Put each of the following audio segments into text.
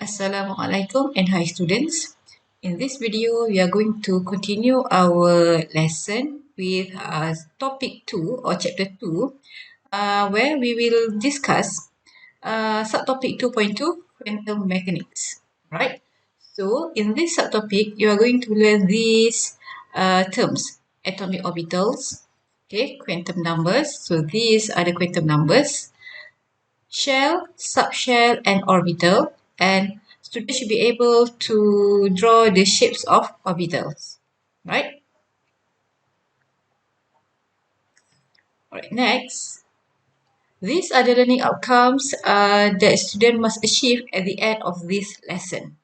Assalamualaikum and hi students. In this video, we are going to continue our lesson with topic 2 or chapter 2 where we will discuss subtopic 2.2 quantum mechanics. Right? So in this subtopic, you are going to learn these terms: atomic orbitals, okay, quantum numbers. So these are the quantum numbers: shell, subshell, and orbital. And students should be able to draw the shapes of orbitals, right? Alright, next. These are the learning outcomes that student must achieve at the end of this lesson.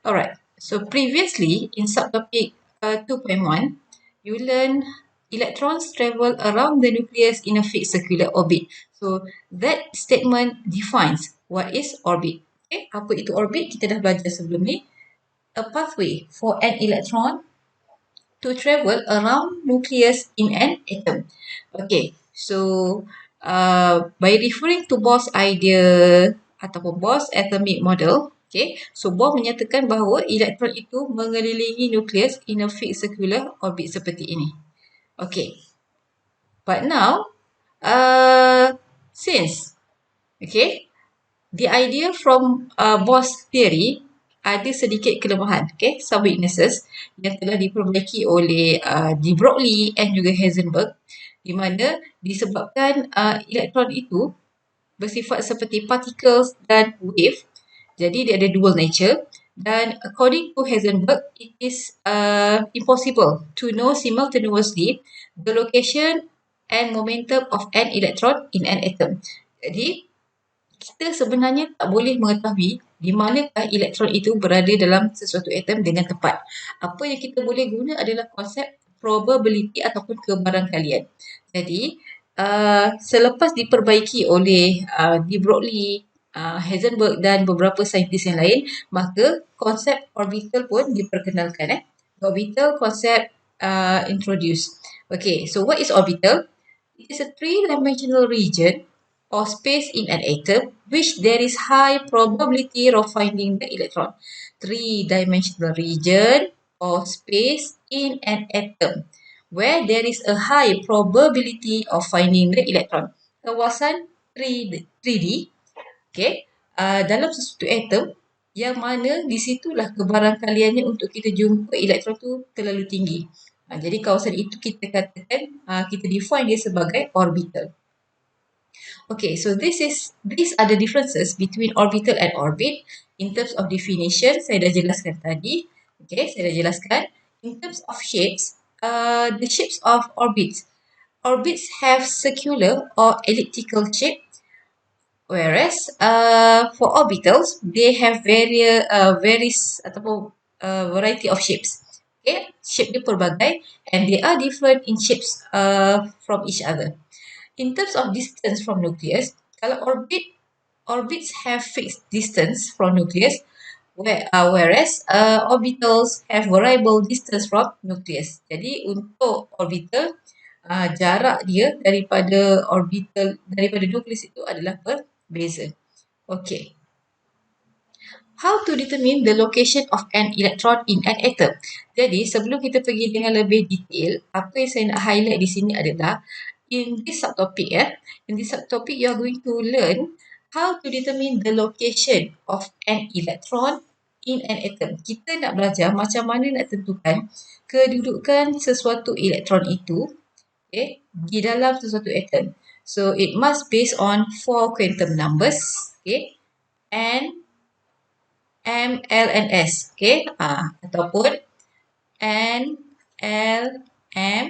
Alright, so previously in subtopic 2.1, you learned electrons travel around the nucleus in a fixed circular orbit. So that statement defines what is orbit. Okay, apa itu orbit? Kita dah belajar sebelum ni. A pathway for an electron to travel around nucleus in an atom. Okay, so by referring to Bohr's idea ataupun Bohr's atomic model, okay, so Bohr menyatakan bahawa elektron itu mengelilingi nukleus in a fixed circular orbit seperti ini. Okay, but now, since, okay, the idea from Bohr's theory ada sedikit kelemahan, okay, some weaknesses yang telah diperbaiki oleh de Broglie and juga Heisenberg, di mana disebabkan elektron itu bersifat seperti particles dan wave, jadi dia ada dual nature, dan according to Heisenberg, it is impossible to know simultaneously the location and momentum of an electron in an atom. Jadi kita sebenarnya tak boleh mengetahui di manakah elektron itu berada dalam sesuatu atom dengan tepat. Apa yang kita boleh guna adalah konsep probability ataupun kebarangkalian. Jadi, selepas diperbaiki oleh de Broglie, Heisenberg dan beberapa saintis yang lain, maka konsep orbital pun diperkenalkan. Orbital concept introduced. Okay, so what is orbital? It is a three-dimensional region or space in an atom which there is high probability of finding the electron. Three-dimensional region or space in an atom where there is a high probability of finding the electron. Kawasan 3D, okay, dalam sesuatu atom yang mana di situlah kebarangkaliannya untuk kita jumpa elektron tu terlalu tinggi. Jadi kawasan itu kita katakan, kita define dia sebagai orbital. Okay, so these are the differences between orbital and orbit. In terms of definition, saya dah jelaskan tadi. Okay, saya dah jelaskan. In terms of shapes, the shapes of orbits. Orbits have circular or elliptical shape, whereas for orbitals, they have various ataupun variety of shapes. Okay, shape dia pelbagai and they are different in shapes from each other. In terms of distance from nucleus, kalau orbits have fixed distance from nucleus, whereas orbitals have variable distance from nucleus. Jadi untuk orbital, jarak dia daripada nucleus itu adalah berbeza. Okay. How to determine the location of an electron in an atom? Jadi sebelum kita pergi dengan lebih detail, apa yang saya nak highlight di sini adalah in this subtopic, you are going to learn how to determine the location of an electron in an atom. Kita nak belajar macam mana nak tentukan kedudukan sesuatu elektron itu, okay, di dalam sesuatu atom. So it must based on 4 quantum numbers, okay, N, M, L and S, okay, ataupun N, L, M,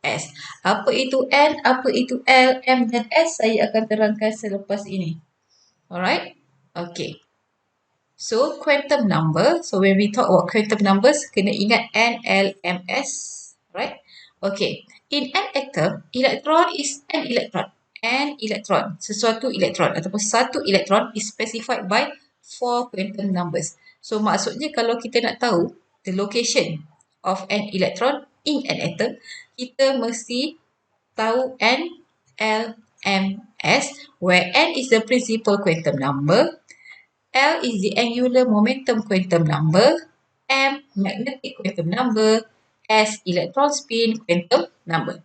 S. Apa itu N, apa itu L, M dan S saya akan terangkan selepas ini. Alright? Okay. So, quantum number. So, when we talk about quantum numbers, kena ingat N, L, M, S. Right? Okay. In an atom, electron is an electron. An electron. Sesuatu elektron ataupun satu elektron is specified by 4 quantum numbers. So, maksudnya kalau kita nak tahu the location of an electron in an atom, kita mesti tahu N, L, ms, where n is the principal quantum number, L is the angular momentum quantum number, M magnetic quantum number, S electron spin quantum number.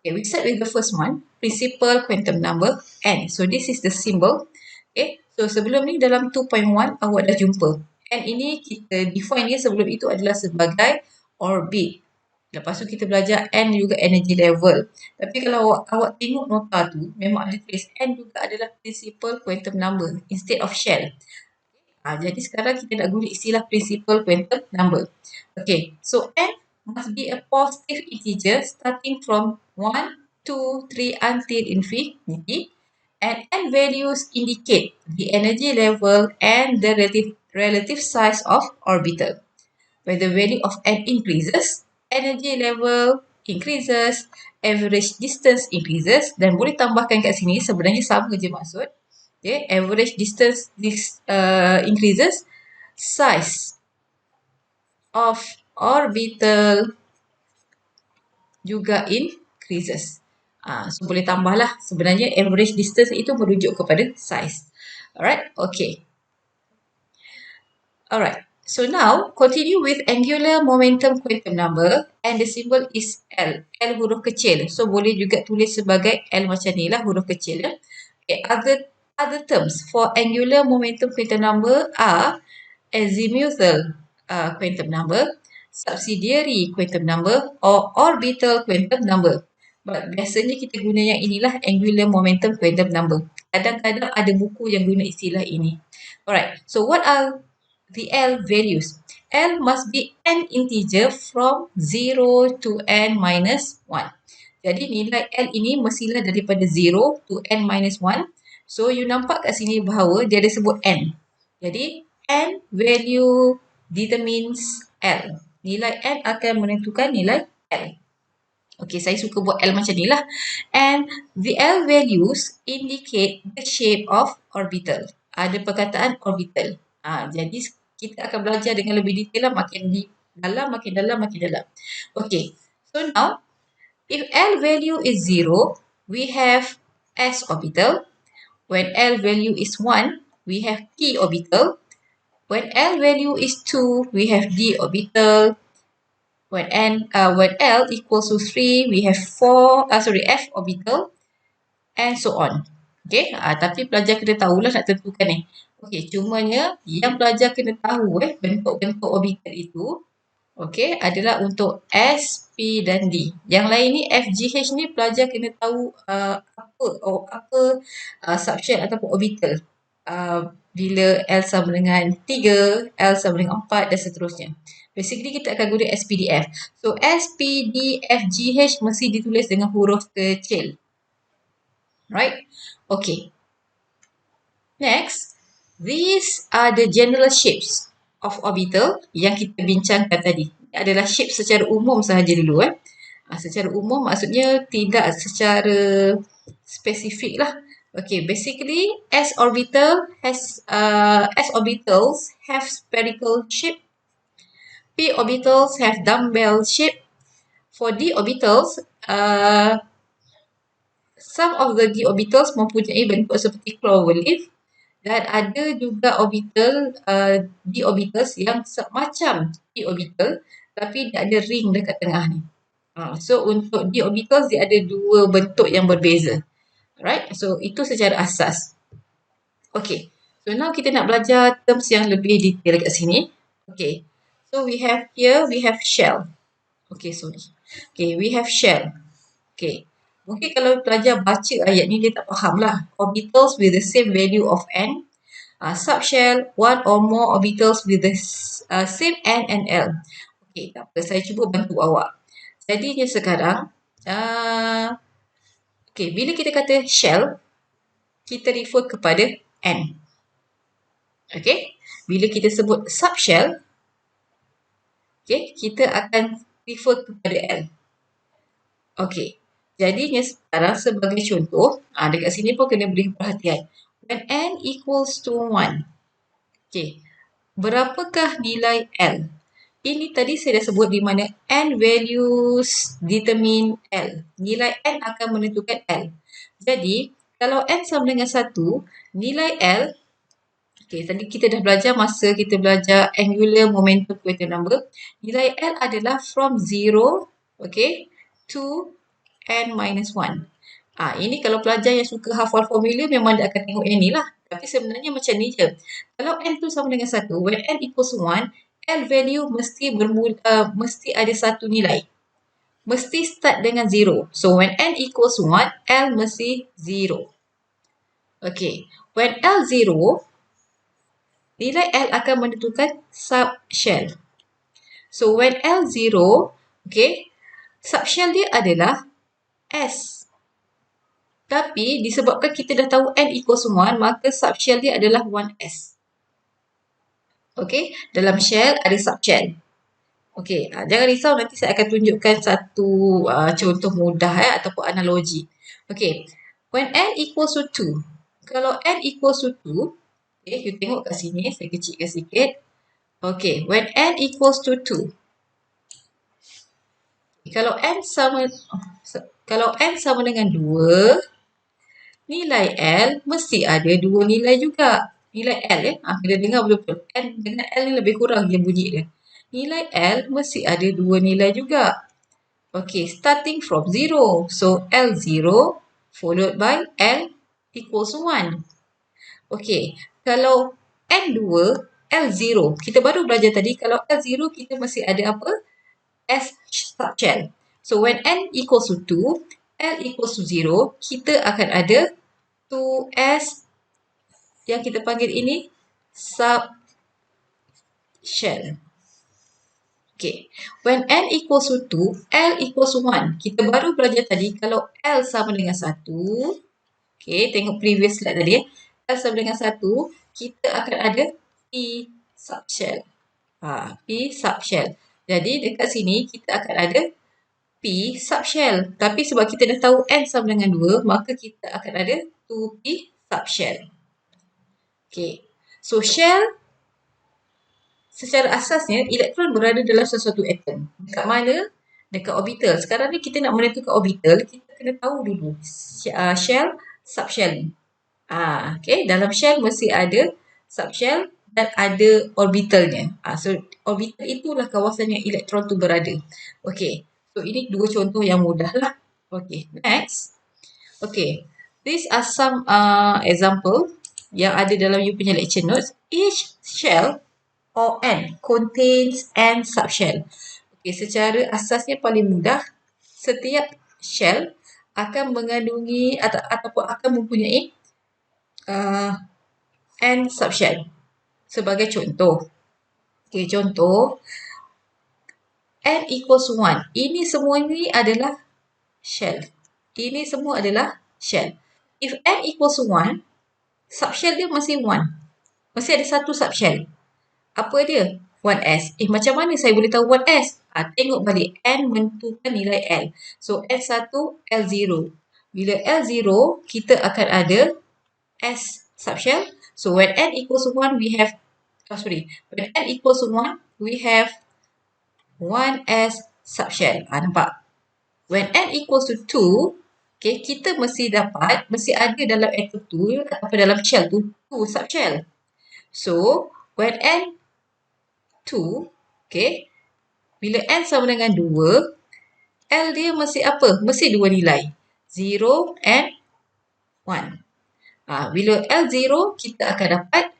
Okay, we start with the first one, principal quantum number N. So this is the symbol. Okay, so sebelum ni dalam 2.1 awak dah jumpa. N ini kita define dia sebelum itu adalah sebagai orbit. Lepas tu kita belajar N juga energy level. Tapi kalau awak tengok nota tu, memang ada tulis N juga adalah principal quantum number instead of shell. Jadi sekarang kita nak guna istilah principal quantum number. Okay, so N must be a positive integer starting from 1, 2, 3 until infinity. And N values indicate the energy level and the relative size of orbital. When the value of N increases, energy level increases, average distance increases, dan boleh tambahkan kat sini sebenarnya sama je maksud. Okay, average distance increases, size of orbital juga increases. So boleh tambahlah, sebenarnya average distance itu merujuk kepada size. Alright, okay. Alright, so now continue with angular momentum quantum number and the symbol is L. L huruf kecil. So boleh juga tulis sebagai L macam ni lah, huruf kecil. Okay, other terms for angular momentum quantum number are azimuthal quantum number, subsidiary quantum number or orbital quantum number. But biasanya kita guna yang inilah angular momentum quantum number. Kadang-kadang ada buku yang guna istilah ini. Alright, so what are the L values? L must be n integer from 0 to n minus 1. Jadi nilai L ini mestilah daripada 0 to n minus 1. So you nampak kat sini bahawa dia ada sebut n. Jadi n value determines L. Nilai n akan menentukan nilai L. Okay, saya suka buat L macam ni lah. And the L values indicate the shape of orbital. Ada perkataan orbital. Jadi kita akan belajar dengan lebih detail lah, makin dalam. Okay, so now if L value is 0, we have S orbital. When L value is 1, we have P orbital. When L value is 2, we have D orbital. When L equals to 3, we have F orbital, and so on. Okay, tapi pelajar kena tahulah nak tentukan ni. Okay, cumanya yang pelajar kena tahu bentuk-bentuk orbital itu, okay, adalah untuk S, P dan D. Yang lain ni F, G, H ni pelajar kena tahu apa subshell ataupun orbital. Bila L sama dengan 3, L sama dengan 4 dan seterusnya. Basically kita akan guna SPDF. So S, P, D, F, G, H mesti ditulis dengan huruf kecil. Right? Okay. Next, these are the general shapes of orbital yang kita bincangkan tadi. Ini adalah shape secara umum sahaja dulu. Secara umum maksudnya tidak secara spesifik lah. Okay, basically S orbitals have spherical shape. P orbitals have dumbbell shape. For D orbitals, some of the D orbitals mempunyai bentuk seperti cloverleaf, dan ada juga D orbitals yang semacam P orbital tapi dia ada ring dekat tengah ni. So untuk D orbitals dia ada dua bentuk yang berbeza. Alright, so itu secara asas. Okay, so now kita nak belajar terms yang lebih detail kat sini. Okay, so we have shell. Okay, sorry. Okay, we have shell. Okay, mungkin kalau pelajar baca ayat ni dia tak faham lah. Orbitals with the same value of n. Subshell, one or more orbitals with the same n and L. Okay, tak apa, saya cuba bantu awak. Jadinya sekarang, okay, bila kita kata shell, kita refer kepada n. Okay, bila kita sebut subshell, okay, kita akan refer kepada L. Okay, jadinya sekarang sebagai contoh, dekat sini pun kena beri perhatian. When n equals to 1, okay, berapakah nilai L? Ini tadi saya dah sebut di mana n values determine L. Nilai n akan menentukan L. Jadi, kalau n sama dengan 1, nilai L, okay, tadi kita dah belajar masa kita belajar angular momentum quantum number, nilai L adalah from 0, okay, to n minus 1. Ini kalau pelajar yang suka hafal formula memang dia akan tengok yang ni lah. Tapi sebenarnya macam ni je. Kalau n tu sama dengan 1, when n equals 1, L value mesti ada satu nilai. Mesti start dengan 0. So, when n equals 1, L mesti 0. Okay. When L 0, nilai L akan menentukan subshell. So, when L 0, okay, subshell dia adalah S. Tapi disebabkan kita dah tahu n equals 1, maka subshell dia adalah 1S. Okay, dalam shell ada subshell. Okay, jangan risau, nanti saya akan tunjukkan satu contoh mudah ataupun analogi. Okay, when n equals to 2. Kalau n equals to 2, okay, you tengok kat sini, saya kecilkan sikit. Okay, when n equals to 2. Kalau n sama dengan 2, nilai L mesti ada dua nilai juga. Nilai L kita dengar betul-betul. N dengan L ni lebih kurang je bunyi dia. Nilai L mesti ada dua nilai juga. Okay, starting from 0. So, L0 followed by L equals 1. Okay, kalau N2, L0. Kita baru belajar tadi, kalau L0 kita mesti ada apa? S subshell. So, when N equals to 2, L equals to 0, kita akan ada 2S yang kita panggil ini subshell. Okay. When n equals to 2, L equals to 1. Kita baru belajar tadi kalau L sama dengan 1. Okay, tengok previous slide tadi. L sama dengan 1, kita akan ada P subshell. P subshell. Jadi dekat sini kita akan ada P subshell. Tapi sebab kita dah tahu N sama dengan 2, maka kita akan ada 2P subshell. Okay. So, shell secara asasnya, elektron berada dalam sesuatu atom. Dekat mana? Dekat orbital. Sekarang ni kita nak menentukan orbital, kita kena tahu dulu shell, subshell. Okay. Dalam shell mesti ada subshell dan ada orbitalnya. So, orbital itulah kawasan yang elektron tu berada. Okay. So, ini dua contoh yang mudah lah. Okay. Next. Okay. These are some example yang ada dalam you punya lecture notes. Each shell or N contains N subshell. Okay, secara asasnya paling mudah, setiap shell akan mengandungi ataupun akan mempunyai N subshell. Sebagai contoh. Okay, contoh N equals 1. Ini semua ni adalah shell. Ini semua adalah shell. If N equals 1, subshell dia masih 1. Masih ada satu subshell. Apa dia? 1S. Macam mana saya boleh tahu 1S? Tengok balik. N menentukan nilai L. So, L1, L0. Bila L0, kita akan ada S subshell. So, when N equals 1, we have, when N equals 1, we have 1S subshell. Nampak? When N equals to 2, okay, kita mesti ada dalam atom tu, ataupun dalam shell tu, 2 subshell. So, when N 2, okay. Bila N sama dengan 2, L dia mesti apa? Mesti dua nilai. 0 and 1. Bila L0, kita akan dapat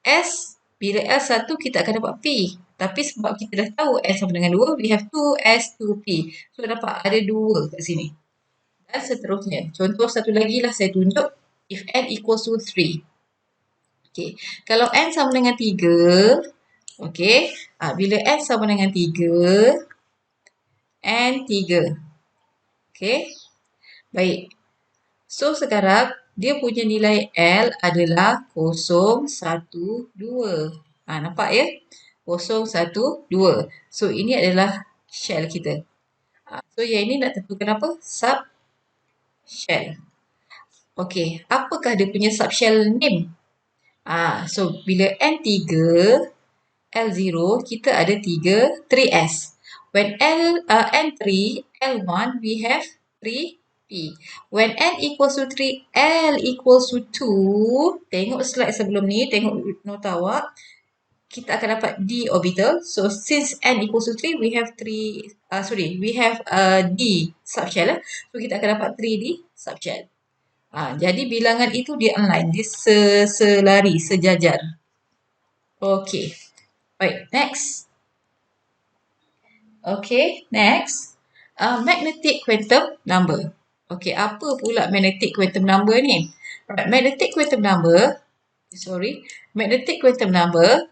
S. Bila L1, kita akan dapat P. Tapi sebab kita dah tahu N sama dengan 2, we have 2S, 2P. So, dapat ada 2 kat sini. Dan seterusnya. Contoh satu lagi lah saya tunjuk. If N equals to 3. Okay. Kalau N sama dengan 3, okey. Bila N sama dengan 3, N 3. Okey. Baik. So, sekarang dia punya nilai L adalah 0, 1, 2. Nampak ya? 0, 1, 2. So, ini adalah shell kita. So, yang ini nak tentukan apa? Subshell. Okey. Apakah dia punya subshell name? So, bila N 3, L0, kita ada 3S. When N3, L1, we have 3 P. When n equals to 3, L equals to 2. Tengok slide sebelum ni, tengok nota awak. Kita akan dapat d orbital. So since n equals to 3, we have D subshell. So kita akan dapat 3D subshell. Jadi bilangan itu dia align, dia selari, sejajar. Okay. Baik, next. Okay, next. Magnetic quantum number. Okay, apa pula magnetic quantum number ni? Right, magnetic quantum number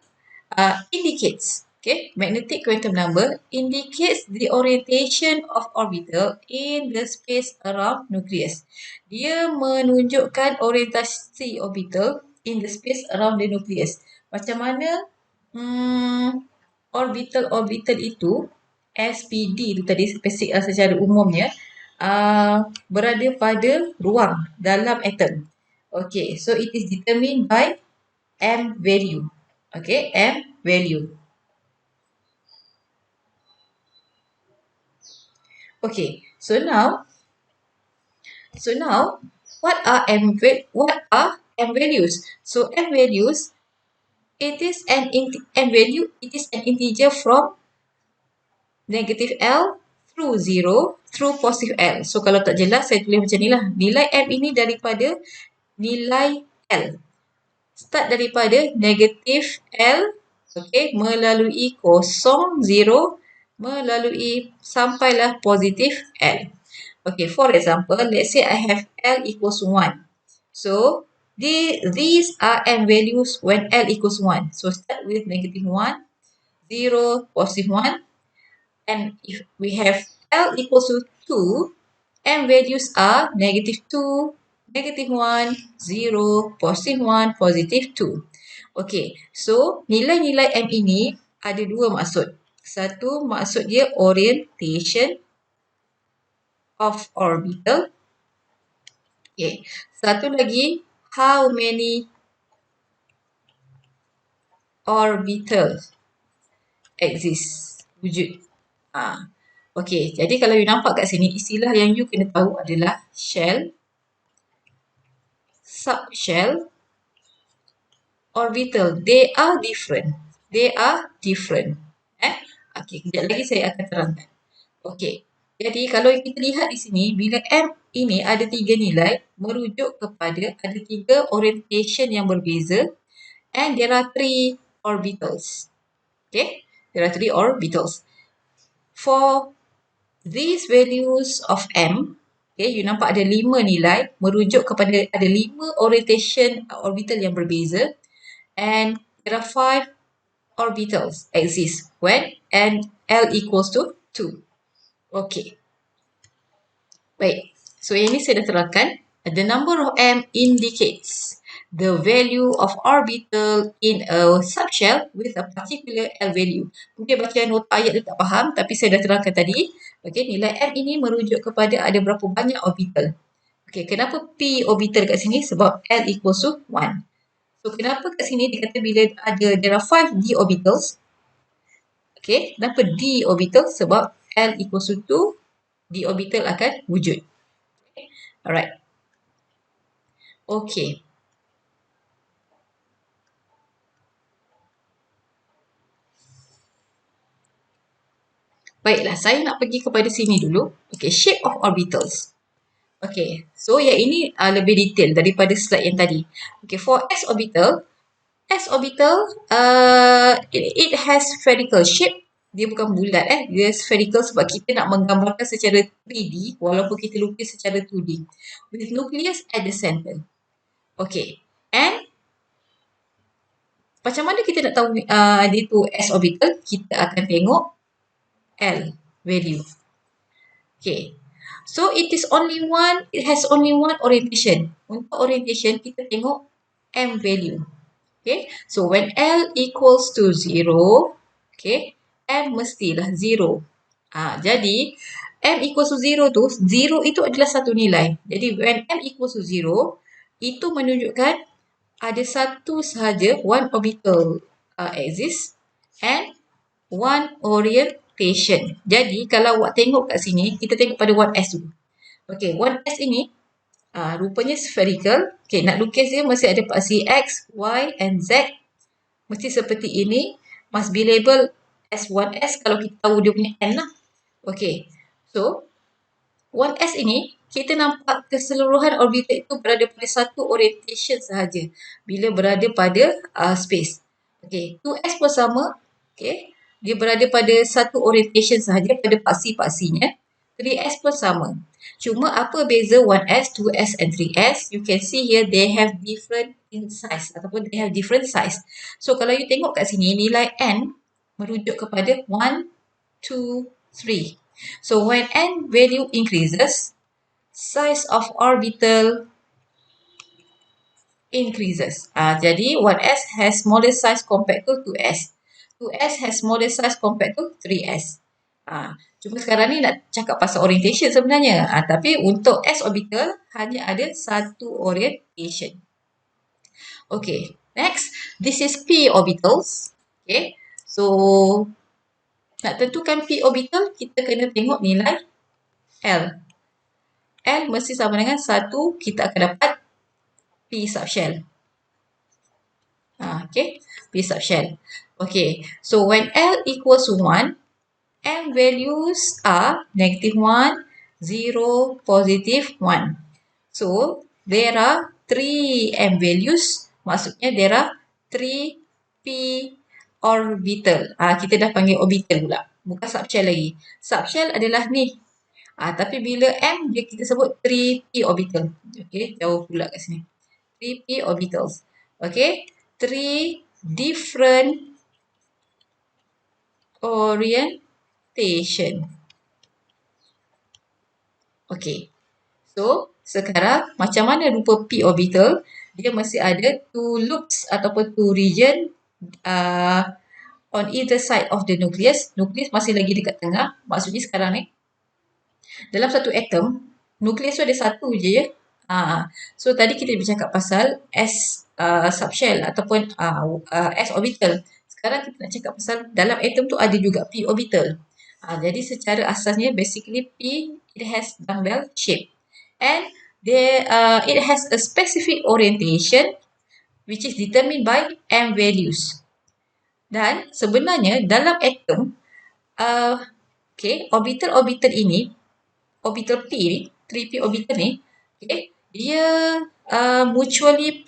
indicates, okay, magnetic quantum number indicates the orientation of orbital in the space around nucleus. Dia menunjukkan orientasi orbital in the space around the nucleus. Macam mana orbital itu, SPD itu tadi spesifik secara umumnya, berada pada ruang dalam atom. Okay, so it is determined by M value. Okay, M value. Okay, so now what are M values? So M values, it is an integer from negative L through 0 through positive L. So kalau tak jelas, saya tulis macam ni lah. Nilai M ini daripada nilai L. Start daripada negatif L, okay, melalui kosong, 0, melalui sampailah positif L. Okay, for example, let's say I have L equals 1. So, these are M values when L equals 1. So, start with negative 1, 0, positive 1. And if we have L equals to 2, M values are negative 2, negative 1, 0, positive 1, positive 2. Okay, so nilai-nilai M ini ada dua maksud. Satu, maksud dia orientation of orbital. Okay, satu lagi, how many orbitals exist, wujud. Okay, jadi kalau you nampak kat sini, istilah yang you kena tahu adalah shell, subshell, orbital. They are different. Okay, kejap lagi saya akan terangkan. Okay, jadi kalau kita lihat di sini, bila M ini ada 3 nilai, merujuk kepada ada 3 orientation yang berbeza, and there are 3 orbitals. Okay, there are 3 orbitals. For these values of M, okay, you nampak ada 5 nilai, merujuk kepada ada 5 orientation orbital yang berbeza, and there are 5 orbitals exist when L equals to 2. Okay. Baik. So, yang ini saya dah terangkan. The number of M indicates the value of orbital in a subshell with a particular L value. Mungkin bacaan nota ayat dia tak faham, tapi saya dah terangkan tadi. Okay, nilai M ini merujuk kepada ada berapa banyak orbital. Okay, kenapa P orbital kat sini? Sebab L equals to 1. So, kenapa kat sini dia kata bila there are 5 D orbitals. Okay, kenapa D orbital? Sebab L equals to 2, D orbital akan wujud. Okay. Alright. Okay. Baiklah, saya nak pergi kepada sini dulu. Okay, shape of orbitals. Okay, so yang ini lebih detail daripada slide yang tadi. Okay, for S orbital, it has spherical shape. Dia bukan bulat, dia spherical sebab kita nak menggambarkan secara 3D walaupun kita lukis secara 2D. With nucleus at the center. Okay, and macam mana kita nak tahu dia itu S orbital? Kita akan tengok L value. Okay, so it has only one orientation. Untuk orientation kita tengok M value. Okay, so when L equals to 0, okay, M mestilah 0. Jadi M equals to 0 tu, 0 itu adalah satu nilai. Jadi when M equals to 0, itu menunjukkan ada satu sahaja, one orbital exists and one orientation. Jadi kalau awak tengok kat sini, kita tengok pada 1S dulu. Okey, 1s ini rupanya spherical. Okey, nak lukis dia mesti ada paksi X, Y and Z. Mesti seperti ini. Must be label as 1s kalau kita tahu dia punya N lah. Okey, so 1s ini kita nampak keseluruhan orbital itu berada pada satu orientation sahaja bila berada pada space. Okey, 2s pun sama. Okey, dia berada pada satu orientation sahaja pada paksi-paksinya. 3s pun sama. Cuma apa beza 1s, 2s and 3s? You can see here they have different in size ataupun they have different size. So kalau you tengok kat sini nilai n merujuk kepada 1, 2, 3. So when n value increases, size of orbital increases. Jadi 1s has smaller size compared to 2s. 2s has smaller size compared to 3s. Cuma sekarang ni nak cakap pasal orientation sebenarnya. Tapi untuk s orbital hanya ada satu orientation. Okay, next. This is p orbitals. Okay, so nak tentukan p orbital, kita kena tengok nilai L. L mesti sama dengan 1, kita akan dapat P subshell. Okay, P subshell. Okay, so when L equals 1, M values are -1, 0, +1. So, there are 3 M values. Maksudnya, there are 3 P orbital. Kita dah panggil orbital pula. Bukan subshell lagi. Subshell adalah ni. Tapi bila M, dia kita sebut 3P orbital. Okay, jauh pula kat sini. 3P orbitals. Okay, 3 different orientation. Okay, so sekarang macam mana rupa P orbital? Dia mesti ada 2 loops ataupun 2 region on either side of the nucleus. Nucleus masih lagi dekat tengah. Maksudnya sekarang ni, dalam satu atom, nukleus tu ada satu je ya. So tadi kita bercakap pasal S subshell ataupun S orbital. Sekarang kita nak cakap pasal dalam atom tu ada juga P orbital. Jadi secara asasnya basically P, it has dumbbell shape and it has a specific orientation which is determined by M values. Dan sebenarnya dalam atom orbital ini, orbital P ni, 3P orbital ni, okay, dia mutually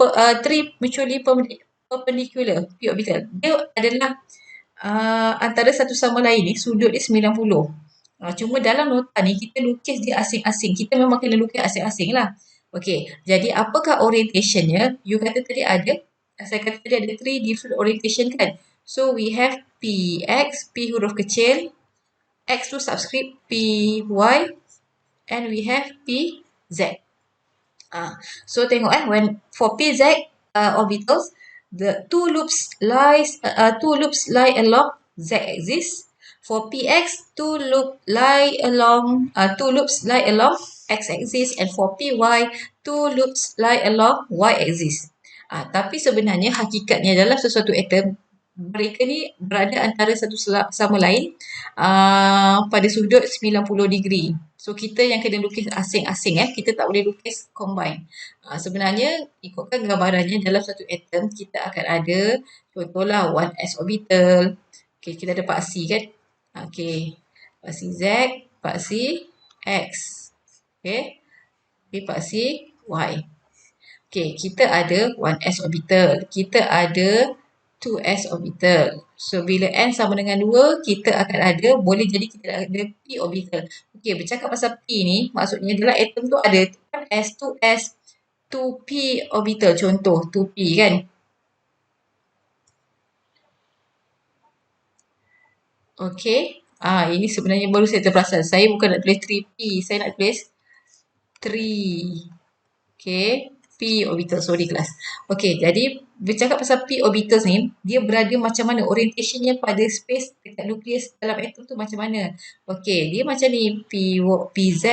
perpendicular P orbital. Dia adalah antara satu sama lain ni, sudut dia 90. Cuma dalam nota ni, kita lukis dia asing-asing. Kita memang kena lukis asing-asing lah. Okay, jadi apakah orientationnya? You kata tadi ada, saya kata tadi ada 3 different orientation kan? So, we have PX, P huruf kecil, X tu subscript PY, and we have PZ. So tengok when for PZ orbitals, the two loops lie along Z axis. For PX, two loops lie along X axis, and for PY, two loops lie along Y axis. Tapi sebenarnya hakikatnya dalam sesuatu atom, mereka ni berada antara satu sama lain pada sudut 90 degree. So kita yang kena lukis asing-asing kita tak boleh lukis combine. Sebenarnya ikutkan gambarannya dalam satu atom kita akan ada contohlah 1s orbital. Okay, kita ada paksi kan. Okay, paksi Z, paksi X. Okay, paksi Y. Okay, kita ada 1s orbital. Kita ada 2s orbital. So, bila n sama dengan 2, kita akan ada, boleh jadi kita ada p orbital. Okey, bercakap pasal p ni, maksudnya dalam atom tu ada 1s, 2s, 2p orbital. Contoh, 2p kan. Okey, ini sebenarnya baru saya terperasan. Saya bukan nak tulis 3p, saya nak tulis 3. Okey. P orbital, sorry kelas. Okey, jadi bercakap pasal P orbitals ni, dia berada macam mana? Orientationnya pada space dekat nukleus dalam atom tu macam mana? Okey, dia macam ni. PZ.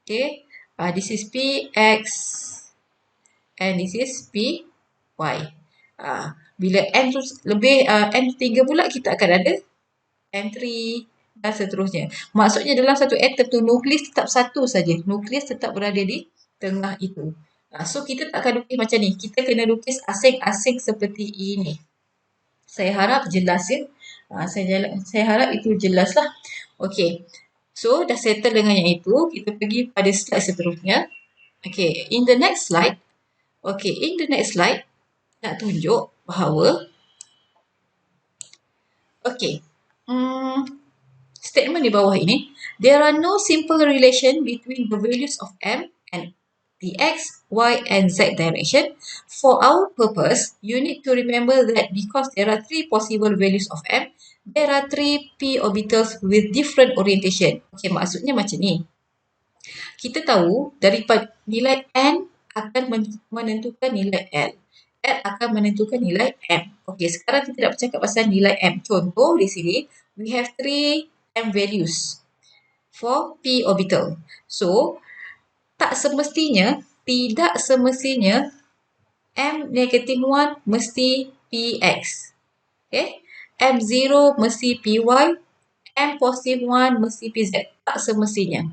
Okey. This is PX. And this is PY. Bila N tu lebih, N3 pula, kita akan ada N3, dan seterusnya. Maksudnya dalam satu atom tu nukleus tetap satu saja. Nukleus tetap berada di tengah itu. So kita tak akan lukis macam ni. Kita kena lukis asing-asing seperti ini. Saya harap jelas ya. Saya harap itu jelas lah. Okey. So dah settle dengan yang itu. Kita pergi pada slide seterusnya. Okay, in the next slide. Okay, in the next slide nak tunjuk bahawa okay. Statement di bawah ini, there are no simple relation between the values of M and the X, Y and Z direction. For our purpose, you need to remember that because there are three possible values of M, there are three p orbitals with different orientation. Okay, maksudnya macam ni. Kita tahu daripada nilai N akan menentukan nilai L. L akan menentukan nilai M. Okey, sekarang kita nak bercakap pasal nilai M. Contoh di sini, we have 3 M values for p orbital. So, tidak semestinya M negative 1 mesti px. Okay? M0 mesti py, M positive 1 mesti pz. Tak semestinya.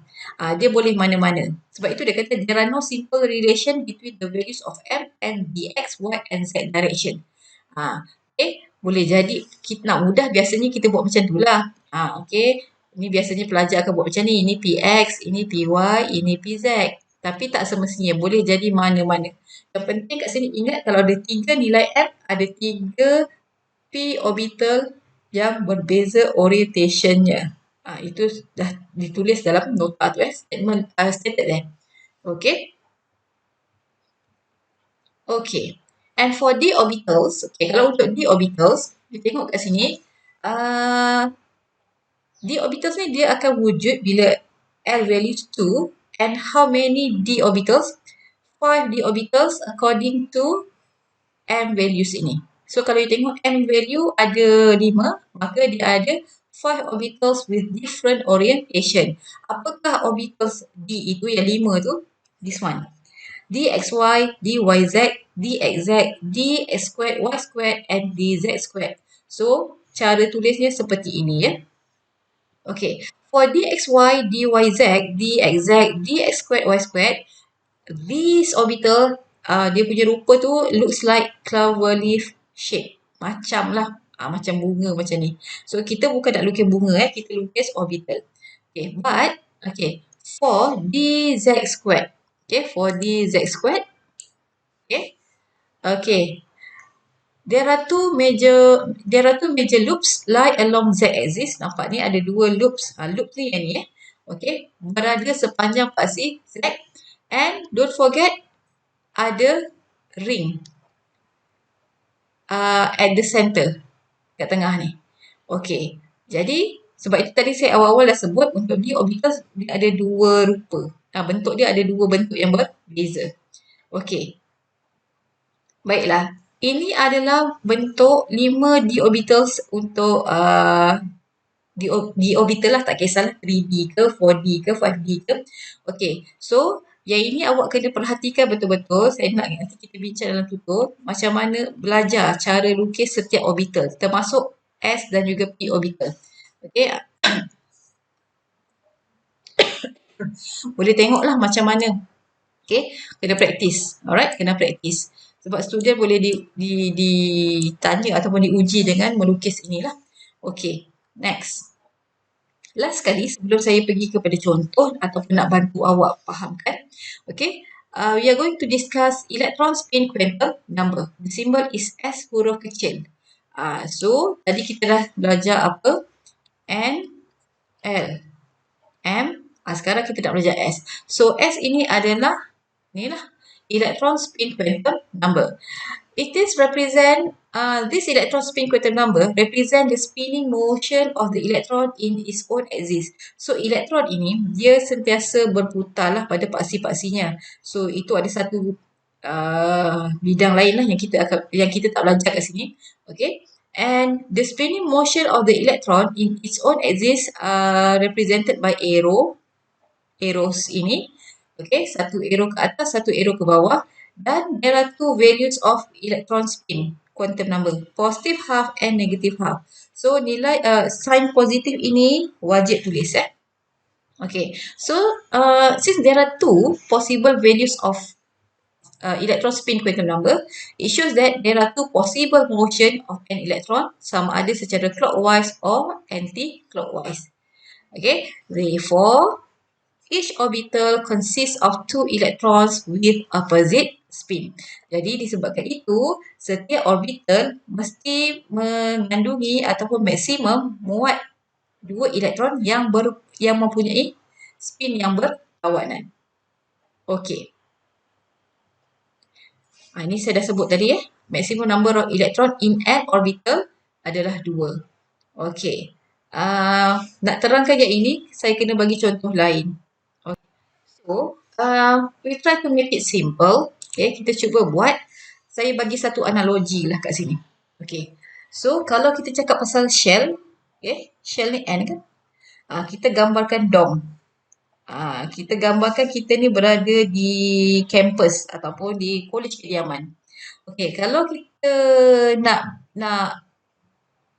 Dia boleh mana-mana. Sebab itu dia kata there are no simple relation between the values of M and the X, Y and Z direction. Okay. Boleh jadi kita nak mudah biasanya kita buat macam tu lah. Okay. Ini biasanya pelajar akan buat macam ni. Ini PX, ini PY, ini PZ. Tapi tak semestinya. Boleh jadi mana-mana. Yang penting kat sini ingat kalau ada 3 nilai M, ada 3 p orbital yang berbeza orientationnya. Itu dah ditulis dalam nota tu statement stated Okay. Okay. And for d orbitals, okay, kalau untuk d orbitals, kita tengok kat sini, d orbitals ni dia akan wujud bila L values 2 and how many d orbitals? 5 d orbitals according to M values ini. So kalau you tengok M value ada 5, maka dia ada 5 orbitals with different orientation. Apakah orbitals D itu yang 5 tu? This one. dxy, dyz, dxz, dx squared, y squared and dz squared. So cara tulisnya seperti ini ya. Okay. For dxy, dyz, dxz, dx squared, y squared, this orbital dia punya rupa tu looks like clover leaf shape. Macam lah. Macam bunga macam ni. So, kita bukan nak lukis bunga kita lukis orbital. Okay, but, okay, for dz squared. Okay, for dz squared. Okay. There are two major loops lie along z axis. Nampak ni ada 2 loops. Loop ni yang ni Okay, berada sepanjang paksi z. And don't forget ada ring at the center kat tengah ni. Okay. Jadi sebab itu tadi saya awal-awal dah sebut untuk d orbital dia ada 2 rupa. Bentuk dia ada 2 bentuk yang berbeza. Okay. Baiklah. Ini adalah bentuk 5 d orbitals untuk d orbital lah, tak kisahlah 3D ke 4D ke 5D ke. Okay. So yang ini awak kena perhatikan betul-betul. Saya nak nanti kita bincang dalam tutor macam mana belajar cara lukis setiap orbital termasuk S dan juga P orbital. Okay. Boleh tengoklah macam mana. Okay. Kena praktis. Alright. Kena praktis. Sebab student boleh ditanya ataupun diuji dengan melukis inilah. Okay. Next. Last sekali sebelum saya pergi kepada contoh ataupun nak bantu awak fahamkan. Okay. We are going to discuss electron spin quantum number. The symbol is S huruf kecil. So, tadi kita dah belajar apa? N, L, M. Sekarang kita nak belajar S. So, S ini adalah electron spin quantum number. It is represent, this electron spin quantum number represent the spinning motion of the electron in its own axis. So, elektron ini dia sentiasa berputar lah pada paksi-paksinya. So, itu ada satu bidang lain lah yang kita tak belajar kat sini. Okay. And the spinning motion of the electron in its own axis represented by arrows ini. Okay, satu arrow ke atas, satu arrow ke bawah. Dan there are 2 values of electron spin. quantum number. Positive half and negative half. So nilai sign positif ini wajib tulis Okay. So since there are two possible values of electron spin quantum number, it shows that there are two possible motion of an electron, sama ada secara clockwise or anti-clockwise. Okay. Therefore, each orbital consists of two electrons with opposite spin. Jadi disebabkan itu, setiap orbital mesti mengandungi ataupun maksimum muat dua elektron yang mempunyai spin yang berlawanan. Okey. Ini saya dah sebut tadi Maximum number of electron in an orbital adalah 2. Okey. Nak terangkan yang ini, saya kena bagi contoh lain. So, we try to make it simple. Okay, kita cuba buat. Saya bagi satu analogi lah kat sini. Okay. So, kalau kita cakap pasal shell, okay, shell ni N kan? Kita gambarkan dom. Kita gambarkan kita ni berada di kampus ataupun di kolej kediaman. Okay, kalau kita nak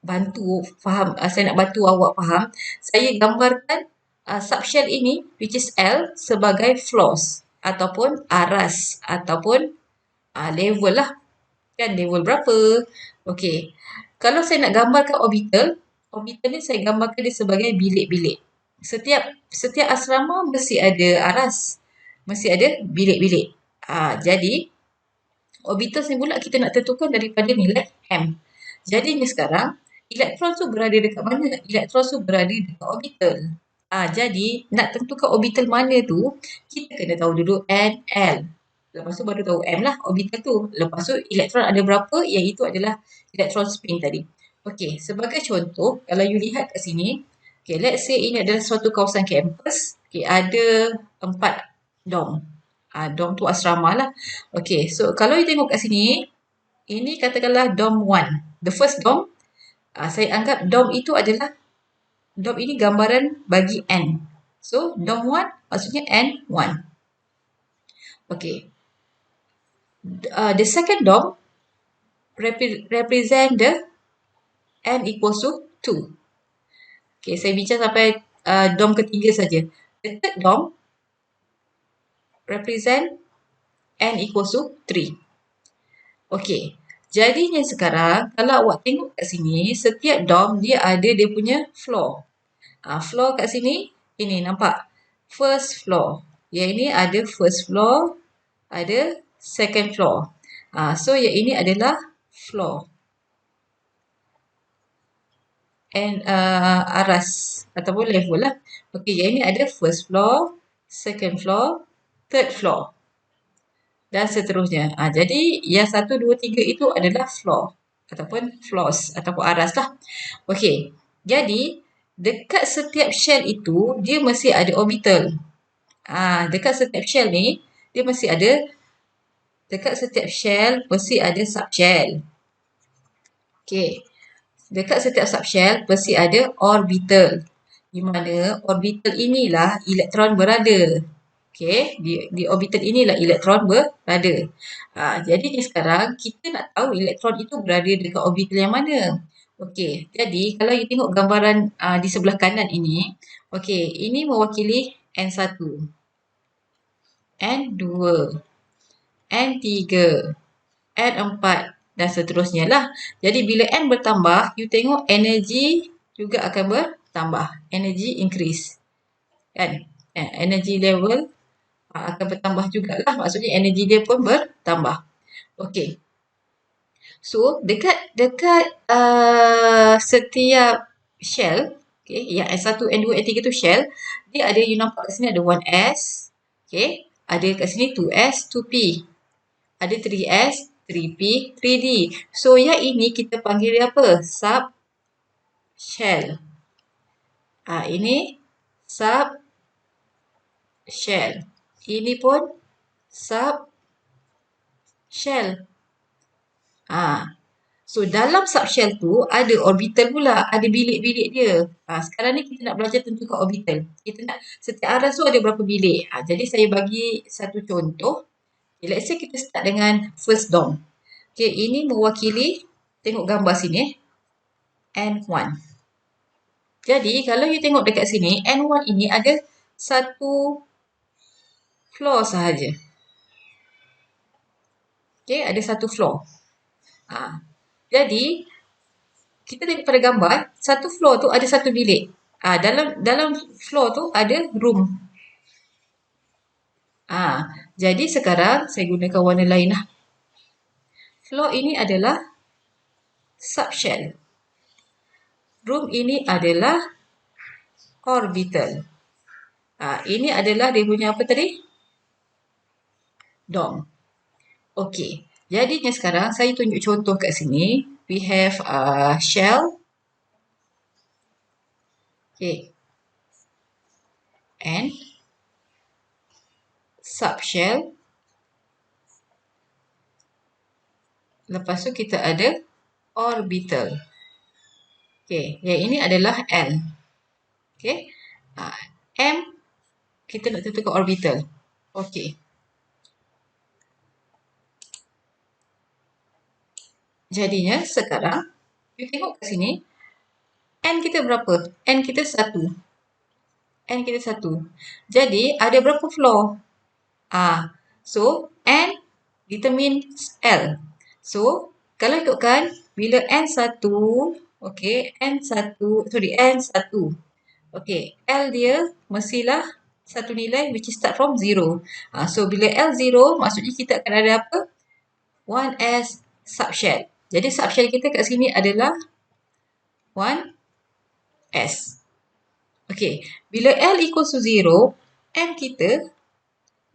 bantu faham, saya nak bantu awak faham, saya gambarkan subshell ini which is L sebagai floors ataupun aras ataupun level lah. Kan level berapa? Okey. Kalau saya nak gambarkan orbital ni saya gambarkan dia sebagai bilik-bilik. Setiap asrama mesti ada aras, mesti ada bilik-bilik. Jadi orbital ni pula kita nak tentukan daripada nilai M. Jadi ni sekarang elektron tu berada dekat mana? Elektron tu berada dekat orbital. Jadi nak tentukan orbital mana tu, kita kena tahu dulu N, L. Lepas tu baru tahu M lah orbital tu. Lepas tu elektron ada berapa, yang itu adalah elektron spin tadi. Okey, sebagai contoh, kalau you lihat kat sini, okay, let's say ini adalah suatu kawasan kampus. Okay, ada 4 dom. Dom tu asrama lah. Okay, so kalau you tengok kat sini, ini katakanlah dom 1. The first dom, saya anggap dom itu adalah, dom ini gambaran bagi N. So, dom 1 maksudnya N1. Okay. The second dom represent the N equals to 2. Okay, saya bincang sampai dom ketiga saja. The third dom represent N equals to 3. Okay, jadinya sekarang kalau awak tengok kat sini, setiap dom dia ada dia punya floor. Floor kat sini, ini nampak first floor. Yang ini ada first floor, ada second floor. So yang ini adalah floor. And aras ataupun level lah. Okey, yang ini ada first floor, second floor, third floor. Dan seterusnya. Jadi yang 1, 2, 3 itu adalah floor. Ataupun floors. Ataupun aras lah. Okey. Jadi, dekat setiap shell itu, dia mesti ada orbital. Dekat setiap shell ni, dia mesti ada, dekat setiap shell mesti ada subshell. Okey. Dekat setiap subshell mesti ada orbital. Di mana orbital inilah elektron berada. Okey, di orbital inilah elektron berada. Jadi ni sekarang kita nak tahu elektron itu berada dekat orbital yang mana. Okey, jadi kalau you tengok gambaran di sebelah kanan ini, okey, ini mewakili N1, N2, N3, N4 dan seterusnya lah. Jadi bila N bertambah, you tengok energi juga akan bertambah. Energy increase. Kan? Energy level akan bertambah jugalah. Maksudnya energi dia pun bertambah. Okey. So, dekat setiap shell, okay, yang S1, N2, N3 tu shell, dia ada, you nampak kat sini ada 1S, okay, ada kat sini 2S, 2P, ada 3S, 3P, 3D. So, yang ini kita panggil dia apa? Subshell. Ini subshell. Ini pun subshell. So, dalam subshell tu ada orbital pula, ada bilik-bilik dia. Sekarang ni kita nak belajar tentukan orbital. Kita nak, setiap aras tu ada berapa bilik. Jadi saya bagi satu contoh. Okay, let's say kita start dengan first dom. Okay, ini mewakili tengok gambar sini, N1. Jadi, kalau you tengok dekat sini, N1 ini ada satu floor sahaja. Okay, ada satu floor. Jadi, kita tengok pada gambar, satu floor tu ada satu bilik. Dalam floor tu ada room. Jadi sekarang saya gunakan warna lain lah. Floor ini adalah subshell. Room ini adalah orbital. Ini adalah dia punya apa tadi? Dom. Okey. Jadinya sekarang saya tunjuk contoh kat sini. We have shell. Okay. And subshell. Lepas tu kita ada orbital. Okay. Yang ini adalah L. Okay. M kita nak tentukan orbital. Okay. Jadinya sekarang you tengok kat sini N kita berapa? N kita 1. N kita 1. Jadi ada berapa floor? So N determines L. So kalau ikutkan bila N1, okay, N1, okay, L dia mestilah satu nilai which is start from 0. So bila L 0, maksudnya kita akan ada apa? 1S subshell. Jadi subshell kita kat sini adalah 1S. Okay, bila L equals to 0, M kita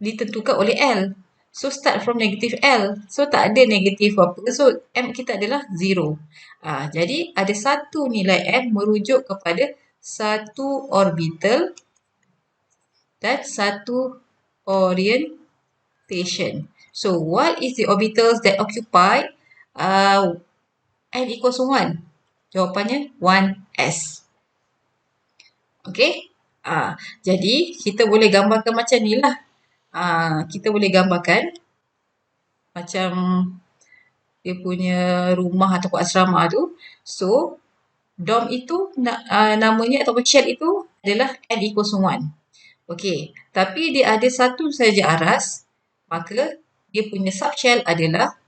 ditentukan oleh L. So start from negative L. So tak ada negatif apa. So M kita adalah 0. Jadi ada satu nilai M merujuk kepada satu orbital dan satu orientation. So what is the orbitals that occupy N equals to 1? Jawapannya 1S. Okay. Jadi kita boleh gambarkan macam ni lah. Kita boleh gambarkan macam dia punya rumah ataupun asrama tu. So, dom itu namanya ataupun shell itu adalah N equals to 1. Okey, tapi dia ada satu saja aras, maka dia punya subshell adalah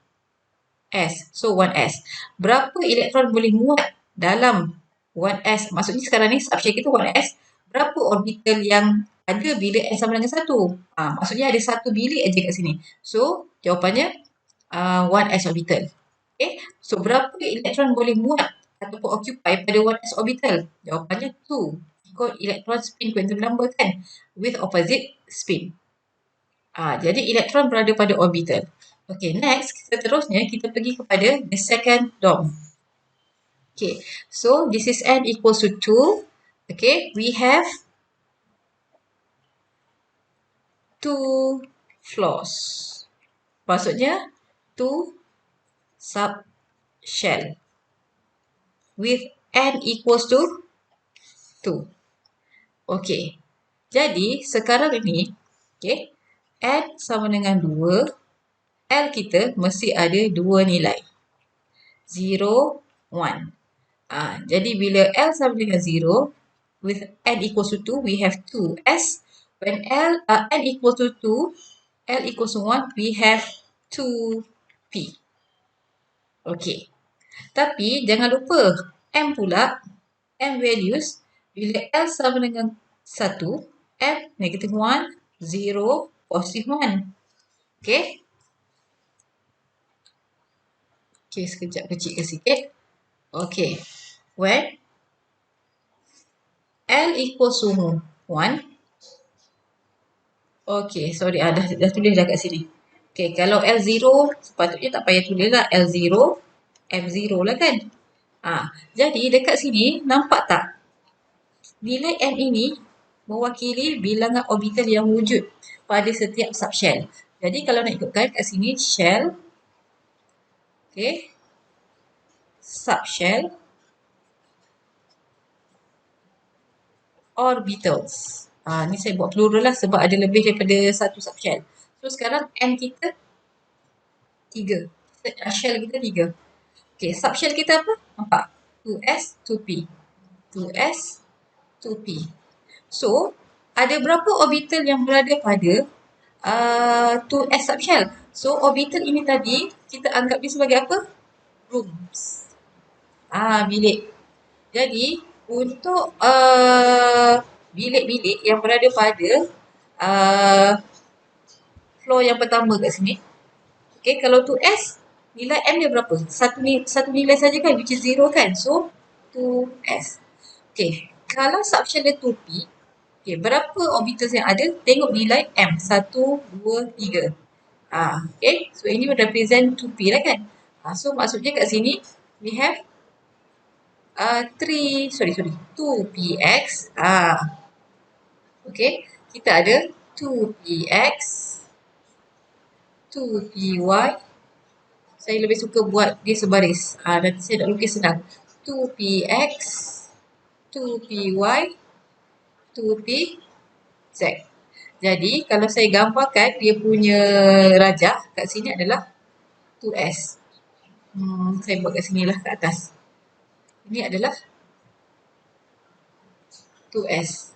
S. So, 1S. Berapa elektron boleh muat dalam 1S? Maksudnya sekarang ni subshell kita 1S. Berapa orbital yang ada bila N sama dengan 1? Maksudnya ada satu bilik aja kat sini. So, jawapannya 1S orbital. Okay. So, berapa elektron boleh muat ataupun occupy pada 1S orbital? Jawapannya 2. Ikut elektron spin quantum number kan? With opposite spin. Jadi, elektron berada pada orbital. Okay, next, seterusnya kita pergi kepada the second dom. Okay, so this is N equals to 2. Okay, we have 2 floors. Maksudnya 2 subshell with N equals to 2. Okay, jadi sekarang ini, okay, N sama dengan 2. L kita mesti ada 2 nilai. 0, 1. Jadi bila L sama dengan 0, with N equals to 2, we have 2S. When N equals to 2, L equals to 1, we have 2P. Okay. Tapi jangan lupa, M pula, M values, bila L sama dengan 1, M negative 1, 0, positive 1. Okay. Okay, sekejap kecilkan sikit. Okay. When L equals to 1. Okay, sorry. Dah tulis dah kat sini. Okay, kalau L0, sepatutnya tak payah tulis lah. L0, M0 lah kan. Jadi dekat sini, nampak tak? Nilai M ini mewakili bilangan orbital yang wujud pada setiap subshell. Jadi kalau nak ikutkan kat sini, shell. Okay. Subshell. Orbitals. Ni saya buat plural lah sebab ada lebih daripada satu subshell. So sekarang M kita 3. Shell kita 3. Okay, subshell kita apa? Nampak? 2S, 2P. 2S, 2P. So, ada berapa orbital yang berada pada 2S subshell? So, orbital ini tadi kita anggap dia sebagai apa? Rooms. Bilik. Jadi, untuk bilik-bilik yang berada pada uh, floor yang pertama kat sini. Okay, kalau 2S, nilai M dia berapa? Satu nilai saja kan, which is 0 kan? So, 2S. Okay, kalau subshell dia 2P, okay, berapa orbitals yang ada? Tengok nilai M. 1, 2, 3. Okay, so ini represent 2P lah kan? So, maksudnya kat sini, we have 2px. Okay, kita ada 2px, 2py. Saya lebih suka buat dia sebaris. Nanti saya nak lukis senang. 2px, 2py, 2pz. Jadi, kalau saya gambarkan dia punya rajah kat sini adalah 2s. Saya buat kat sini lah kat atas. Ini adalah 2s.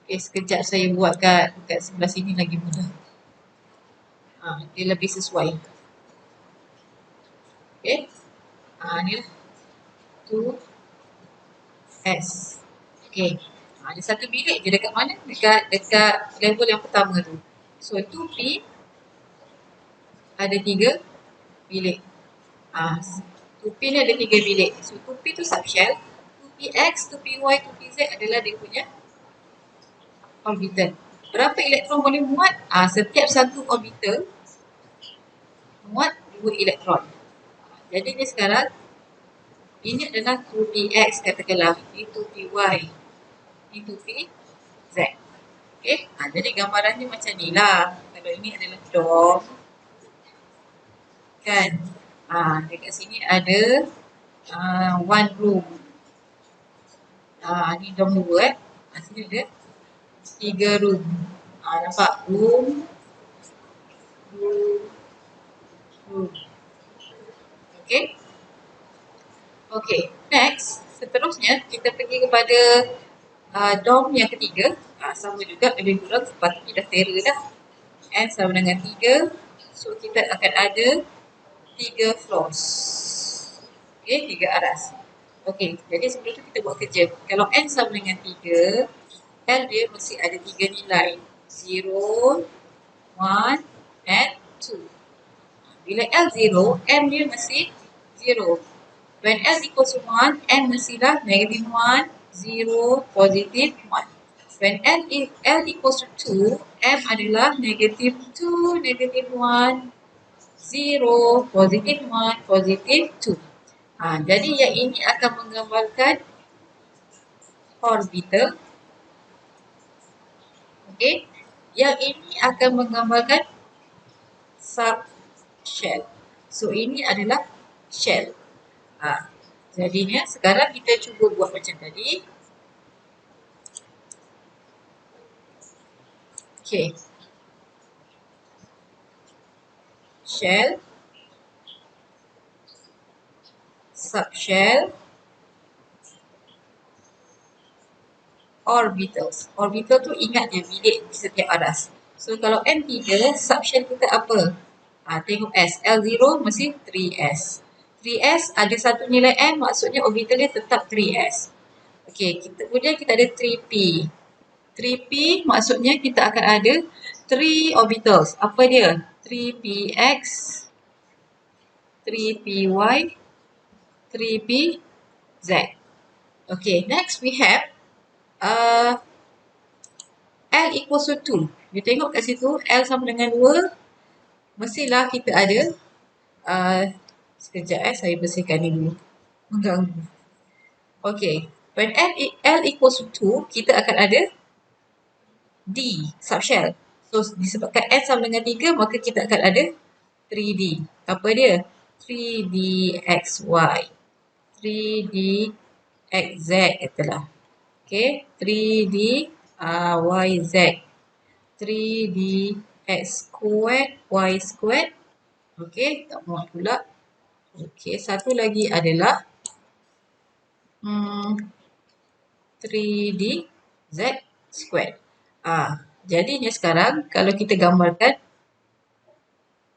Okay, sekejap saya buat kat sebelah sini lagi mudah. Dia lebih sesuai. Okay. Ni lah. 2S. Okay. Ada satu bilik je dekat mana? Dekat level yang pertama tu. So, 2P ada 3 bilik. 2P ni ada 3 bilik. So, 2P tu subshell. 2px, 2py, 2pz adalah dia punya orbital. Berapa elektron boleh muat? Setiap satu orbital muat 2 elektron. Jadi ni sekarang, ini adalah 2px katakanlah. Ini 2py. Ini 2pz. Okay. Jadi gambarannya macam ni lah. Kalau ini adalah dom. Kan? Dekat sini ada one room. Ni dom 2 sini ada 3 room. Nampak? Room. Okay. Okay. Next. Seterusnya, kita pergi kepada dom yang ketiga. Sama juga lebih kurang sepatutnya dah tera dah. N sama dengan 3. So, kita akan ada 3 floors. Okay, 3 aras. Okay, jadi sebelum tu kita buat kerja. Kalau N sama dengan 3, L dia mesti ada 3 nilai. 0, 1 and 2. Bila L 0, M dia mesti 0. When L equals to 1, M mestilah negative 1, 0, positive 1. When L equals to 2, M adalah negative 2, negative 1, 0, positive 1, positive 2. Jadi yang ini akan menggambarkan orbital. Okay. Yang ini akan menggambarkan subshell. So, ini adalah shell. Jadinya sekarang kita cuba buat macam tadi. Okay. Shell. Subshell. Orbitals. Orbital tu ingat je bilik di setiap aras. So, kalau N3, subshell kita apa? Tengok S. L0 mesti 3S. 3S ada satu nilai M, maksudnya orbital dia tetap 3S. Okey, kemudian kita ada 3P. 3P maksudnya kita akan ada 3 orbitals. Apa dia? 3px, 3py, 3pz. Okay, next we have L equals to 2. You tengok kat situ, L sama dengan 2. Mestilah kita ada sekejap saya bersihkan ni dulu. Mengganggu. Okay, when L equals to 2, kita akan ada D, subshell. So, disebabkan N sama dengan 3, maka kita akan ada 3D. Apa dia? 3DXY. 3DXZ katalah. Okay, 3DYZ. 3D X squared, Y squared. Okey, tak muat pula. Okey, satu lagi adalah 3D Z squared. Jadinya sekarang kalau kita gambarkan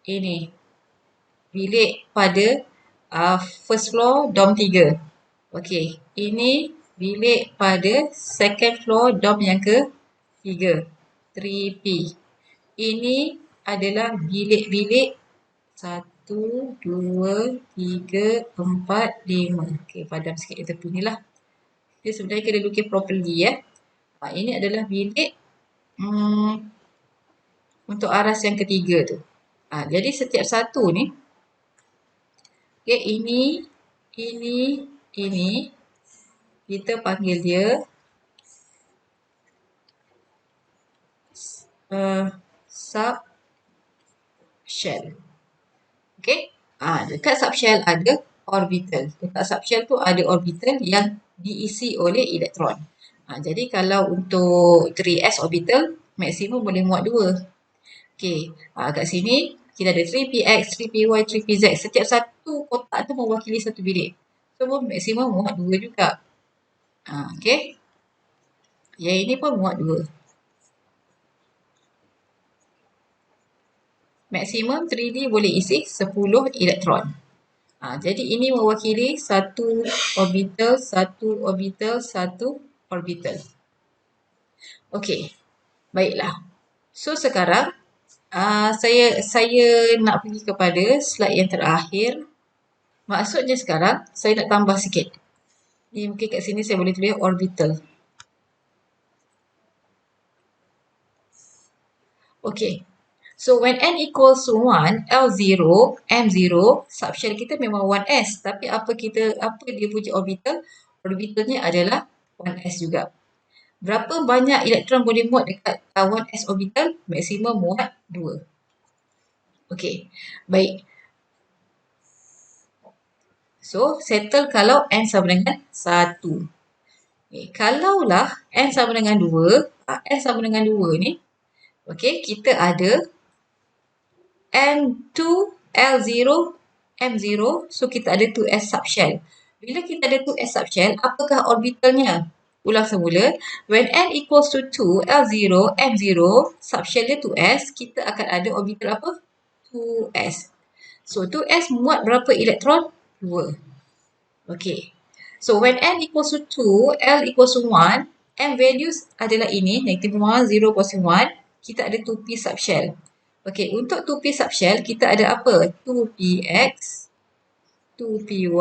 ini bilik pada first floor dorm 3. Okey, ini bilik pada second floor dorm yang ke-3, 3P. Ini adalah bilik-bilik 1, 2, 3, 4, 5. Okey, padam sikit di tepi ni lah. Dia sebenarnya kena lukis properly ya. Ini adalah bilik untuk aras yang ketiga tu. Jadi setiap satu ni, okay, ini, kita panggil dia subshell. Okay. Dekat subshell ada orbital. Dekat subshell tu ada orbital yang diisi oleh elektron. Jadi kalau untuk 3s orbital, maksimum boleh muat 2. Okey, kat sini kita ada 3px, 3py, 3pz. Setiap satu kotak tu mewakili satu bilik. So, maksimum muat 2 juga. Okey. Yang ini pun muat 2. Maksimum 3D boleh isi 10 elektron. Jadi ini mewakili satu orbital, satu orbital, satu orbital. Okey, baiklah. So sekarang saya nak pergi kepada slide yang terakhir. Maksudnya sekarang saya nak tambah sikit. Ni mungkin kat sini saya boleh tulis orbital. Okey. So when n equals 1, L0, M0, subshell kita memang 1s. Tapi apa dia punya orbital? Orbitalnya adalah 1s juga. Berapa banyak elektron boleh muat dekat 1s orbital? Maksimum muat 2. Okey. Baik. So settle kalau n sama dengan 1. Okay. Kalaulah n sama dengan 2, n sama dengan 2 ni, okey, kita ada M2, L0, M0. So, kita ada 2s subshell. Bila kita ada 2s subshell, apakah orbitalnya? Ulang semula. When n equals to 2, L0, M0, subshell dia 2s, kita akan ada orbital apa? 2s. So, 2s muat berapa elektron? 2. Okey. So, when n equals to 2, L equals to 1, m values adalah ini, negative 1, 0, positive 1. Kita ada 2p subshell. Okey, untuk 2p subshell, kita ada apa? 2px, 2py,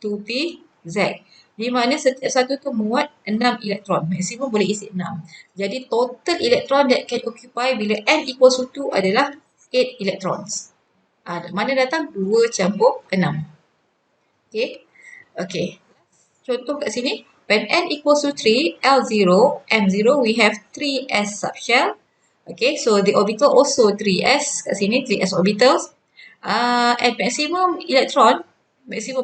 2pz. Di mana setiap satu tu muat 6 elektron. Maksimum boleh isi 6. Jadi, total elektron that can occupy bila n equals to 2 adalah 8 electrons. Mana datang? 2 campur 6. Okey. Okey. Contoh kat sini. When n equals to 3, L0, M0, we have 3s subshell. Okay, so the orbital also 3s. Kat sini 3s orbitals. And maximum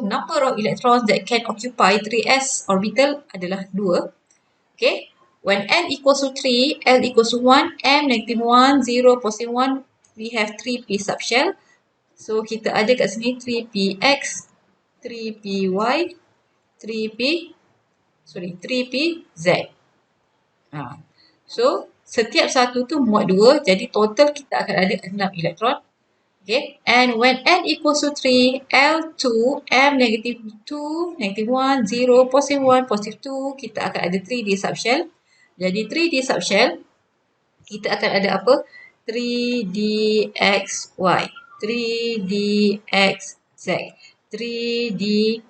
number of electrons that can occupy 3s orbital adalah 2. Okay, when n equals to 3, L equals to 1, M negative 1, 0, positive 1, we have 3p subshell. So, kita ada kat sini 3px, 3py, 3pz. So, setiap satu tu muat 2. Jadi, total kita akan ada 6 elektron. Okay. And when n equals to 3, L2, M negative 2, negative 1, 0, positive 1, positive 2. Kita akan ada 3D subshell. Jadi, 3D subshell, kita akan ada apa? 3dxy, 3dxz, 3dyz.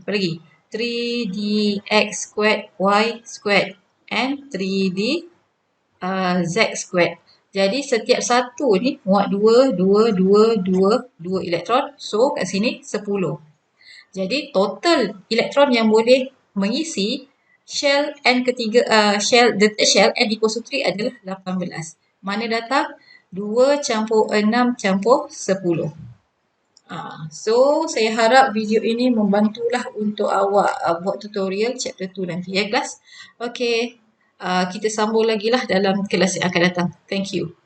Apa lagi? 3dx squared y squared and 3d z squared. Jadi setiap satu ni muat 2, 2, 2, 2, 2 elektron. So kat sini 10. Jadi total elektron yang boleh mengisi shell n ketiga, the third shell n equals to 3 adalah 18. Mana datang? 2 campur 6 campur 10. So, saya harap video ini membantulah untuk awak buat tutorial chapter 2 nanti ya kelas. Okay. kita sambung lagi lah dalam kelas yang akan datang. Thank you.